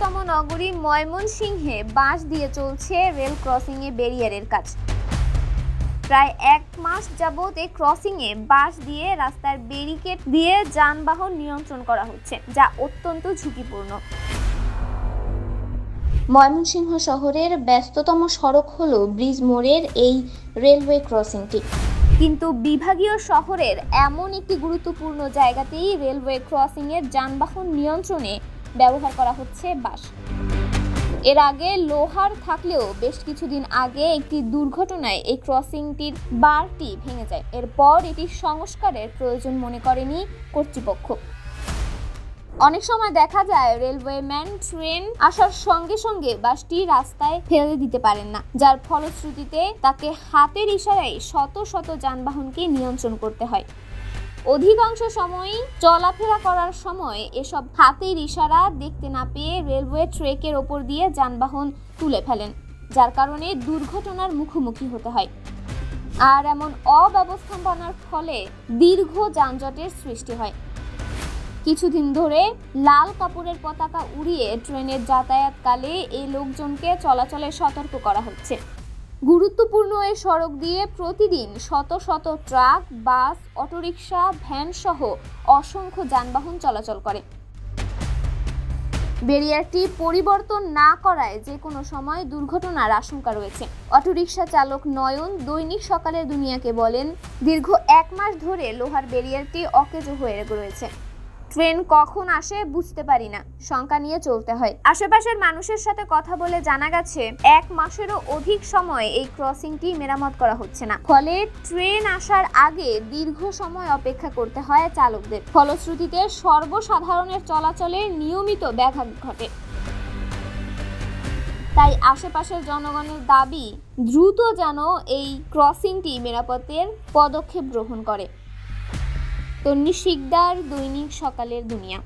ব্যস্ততম নগরী ময়মনসিংহে বাঁশ দিয়ে চলছে রেল ক্রসিংয়ে ব্যারিয়ারের কাজ। প্রায় 1 মাস যাবৎ এই ক্রসিংয়ে বাঁশ দিয়ে রাস্তার ব্যারিকেড দিয়ে যানবাহন নিয়ন্ত্রণ করা হচ্ছে, যা অত্যন্ত ঝুঁকিপূর্ণ। ময়মনসিংহ শহরের ব্যস্ততম সড়ক হলো ব্রিজ মোড়ের এই রেলওয়ে ক্রসিংটি। কিন্তু বিভাগীয় শহরের এমন একটি গুরুত্বপূর্ণ জায়গাতেই রেলওয়ে ক্রসিংয়ের যানবাহন নিয়ন্ত্রণে ব্যবহার করা হচ্ছে বাঁশ। এর আগে লোহার থাকলেও বেশ কিছুদিন আগে একটি দুর্ঘটনায় এই ক্রসিংটির বারটি ভেঙে যায়। এরপর এটি সংস্কারের প্রয়োজন মনে করেনি কর্তৃপক্ষ। অনেক সময় দেখা যায় রেলওয়ে ম্যান ট্রেন আসার সঙ্গে সঙ্গে বাসটি রাস্তায় ফেলে দিতে পারেন না, যার ফলশ্রুতিতে তাকে হাতের ইশারায় শত শত যানবাহনকে নিয়ন্ত্রণ করতে হয়। অধিকাংশ সময়ই চলাফেরা করার সময় এসব হাতের ইশারা দেখতে না পেয়ে রেলওয়ে ট্র্যাকের ওপর দিয়ে যানবাহন তুলে ফেলেন, যার কারণে দুর্ঘটনার মুখোমুখি হতে হয়। আর এমন অব্যবস্থাপনার ফলে দীর্ঘ যানজটের সৃষ্টি হয়। কিছুদিন ধরে লাল কাপড়ের পতাকা উড়িয়ে ট্রেনের যাতায়াতকালে এই লোকজনকে চলাচলে সতর্ক করা হচ্ছে। গুরুত্বপূর্ণ এই সড়ক দিয়ে প্রতিদিন শত শত ট্রাক, বাস, অটোরিকশা, ভ্যান সহ অসংখ্য যানবাহন চলাচল করে। ব্যারিয়ারটি পরিবর্তন না করায় যে কোনো সময় দুর্ঘটনার আশঙ্কা রয়েছে। অটোরিকশা চালক নয়ন দৈনিক সকালের দুনিয়াকে বলেন, দীর্ঘ 1 মাস ধরে লোহার ব্যারিয়ারটি অকেজো হয়ে রয়েছে। ট্রেন কখন আসে বুঝতে পারি না, শঙ্কা নিয়ে চলতে হয়। আশেপাশের মানুষের সাথে কথা বলে জানা গেছে 1 মাসেরও অধিক সময় এই ক্রসিংটি মেরামত করা হচ্ছে না, ফলে ট্রেন আসার আগে দীর্ঘ সময় অপেক্ষা করতে হয় চালকদের। ফলশ্রুতিতে সর্বসাধারণের চলাচলে নিয়মিত ব্যাঘাত ঘটে। তাই আশেপাশের জনগণের দাবি দ্রুত যেন এই ক্রসিংটি মেরামতের পদক্ষেপ গ্রহণ করে। তন্নি শিকদার, দৈনিক সকালের দুনিয়া।